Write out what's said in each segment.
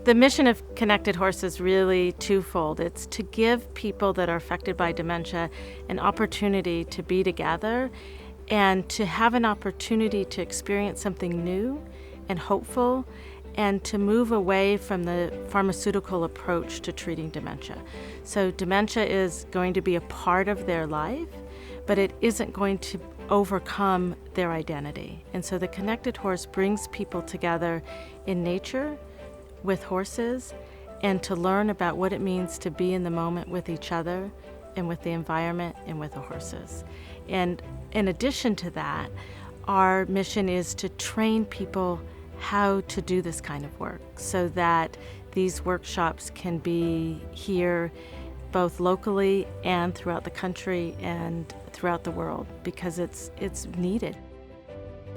The mission of Connected Horse is really twofold. It's to give people that are affected by dementia an opportunity to be together and to have an opportunity to experience something new and hopeful, and to move away from the pharmaceutical approach to treating dementia. So dementia is going to be a part of their life, but it isn't going to overcome their identity. And so the Connected Horse brings people together in nature with horses and to learn about what it means to be in the moment with each other and with the environment and with the horses. And in addition to that, our mission is to train people how to do this kind of work so that these workshops can be here both locally and throughout the country and throughout the world, because it's needed.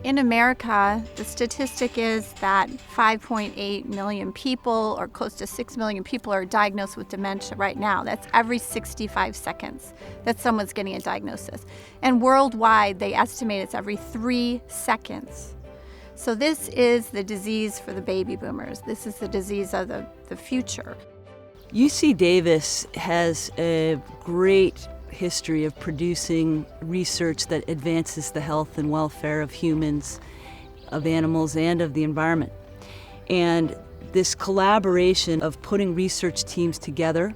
In America, the statistic is that 5.8 million people, or close to 6 million people, are diagnosed with dementia right now. That's every 65 seconds that someone's getting a diagnosis. And worldwide, they estimate it's every 3 seconds. So this is the disease for the baby boomers. This is the disease of the future. UC Davis has a great history of producing research that advances the health and welfare of humans, of animals, and of the environment. And this collaboration of putting research teams together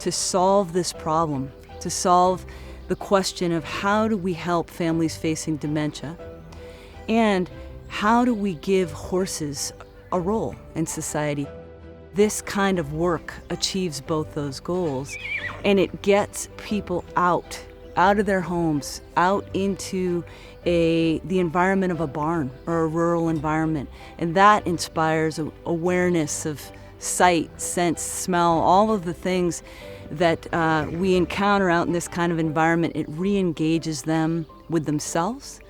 to solve this problem, to solve the question of how do we help families facing dementia, and how do we give horses a role in society? This kind of work achieves both those goals, and it gets people out of their homes, out into the environment of a barn or a rural environment. And that inspires awareness of sight, sense, smell, all of the things that we encounter out in this kind of environment. It re-engages them with themselves.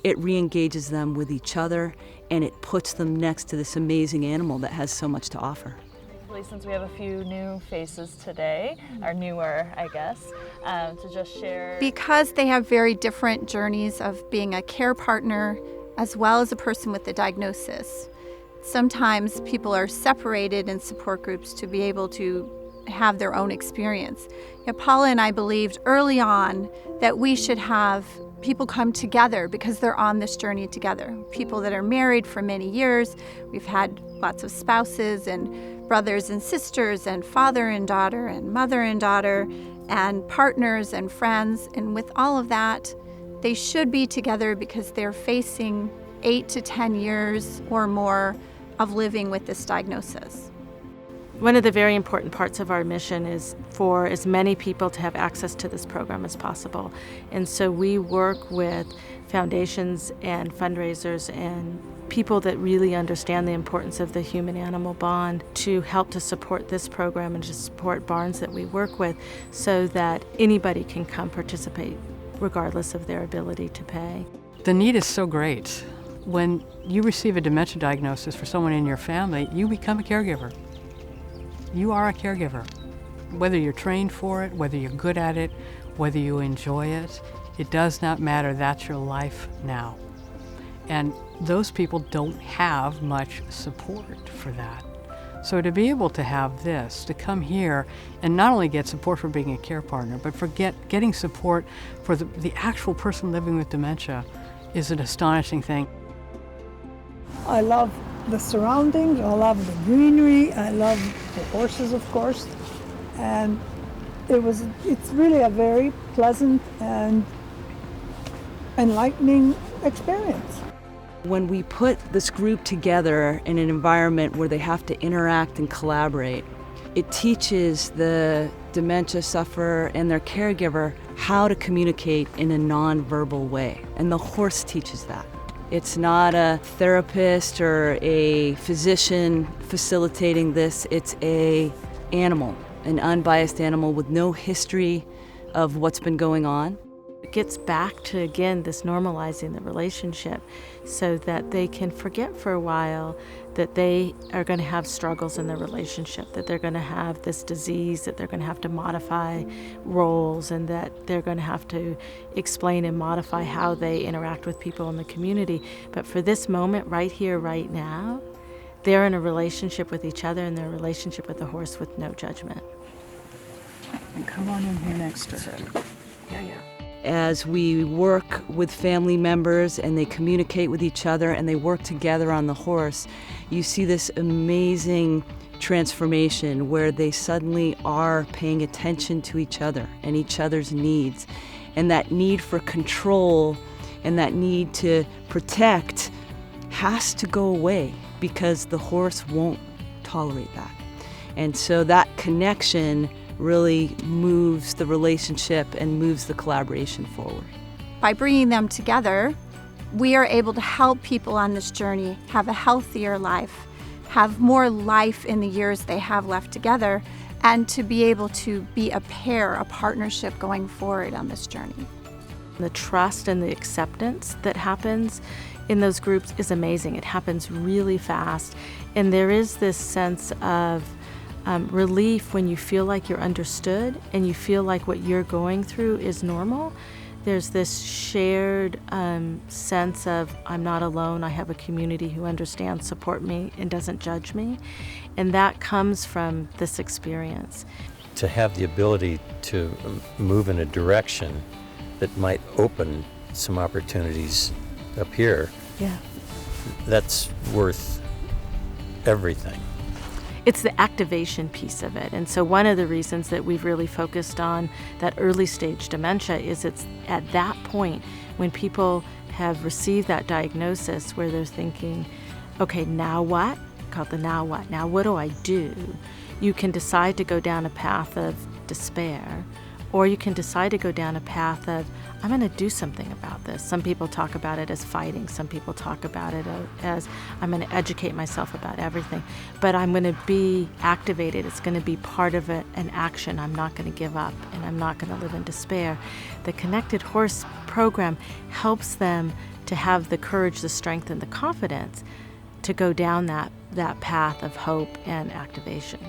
It re-engages them with each other, and it puts them next to this amazing animal that has so much to offer. Since we have a few new faces today, or newer, I guess, to just share. Because they have very different journeys of being a care partner as well as a person with a diagnosis, sometimes people are separated in support groups to be able to have their own experience. Paula and I believed early on that we should have people come together because they're on this journey together. People that are married for many years, we've had lots of spouses and brothers and sisters and father and daughter and mother and daughter and partners and friends. And with all of that, they should be together because they're facing 8 to 10 years or more of living with this diagnosis. One of the very important parts of our mission is for as many people to have access to this program as possible. And so we work with foundations and fundraisers and people that really understand the importance of the human-animal bond to help to support this program and to support barns that we work with so that anybody can come participate regardless of their ability to pay. The need is so great. When you receive a dementia diagnosis for someone in your family, you become a caregiver. You are a caregiver. Whether you're trained for it, whether you're good at it, whether you enjoy it, it does not matter. That's your life now. And those people don't have much support for that. So to be able to have this, to come here and not only get support for being a care partner, but for getting support for the actual person living with dementia is an astonishing thing. I love the surroundings, I love the greenery, I love the horses, of course, and it's really a very pleasant and enlightening experience. When we put this group together in an environment where they have to interact and collaborate, it teaches the dementia sufferer and their caregiver how to communicate in a nonverbal way, and the horse teaches that. It's not a therapist or a physician facilitating this. It's an animal, an unbiased animal with no history of what's been going on. It gets back to, again, this normalizing the relationship so that they can forget for a while that they are going to have struggles in their relationship, that they're going to have this disease, that they're going to have to modify roles, and that they're going to have to explain and modify how they interact with people in the community. But for this moment, right here, right now, they're in a relationship with each other and their relationship with the horse with no judgment. And come on in here next to her. Yeah. As we work with family members and they communicate with each other and they work together on the horse, you see this amazing transformation where they suddenly are paying attention to each other and each other's needs. And that need for control and that need to protect has to go away because the horse won't tolerate that. And so that connection really moves the relationship and moves the collaboration forward. By bringing them together, we are able to help people on this journey have a healthier life, have more life in the years they have left together, and to be able to be a pair, a partnership going forward on this journey. The trust and the acceptance that happens in those groups is amazing. It happens really fast, and there is this sense of relief when you feel like you're understood and you feel like what you're going through is normal. There's this shared sense of I'm not alone, I have a community who understands, support me, and doesn't judge me. And that comes from this experience. To have the ability to move in a direction that might open some opportunities up here, that's worth everything. It's the activation piece of it. And so one of the reasons that we've really focused on that early stage dementia is it's at that point when people have received that diagnosis where they're thinking, okay, now what? Called the now what. Now what do I do? You can decide to go down a path of despair, or you can decide to go down a path of, I'm going to do something about this. Some people talk about it as fighting. Some people talk about it as, I'm going to educate myself about everything. But I'm going to be activated. It's going to be part of an action. I'm not going to give up, and I'm not going to live in despair. The Connected Horse program helps them to have the courage, the strength, and the confidence to go down that path of hope and activation.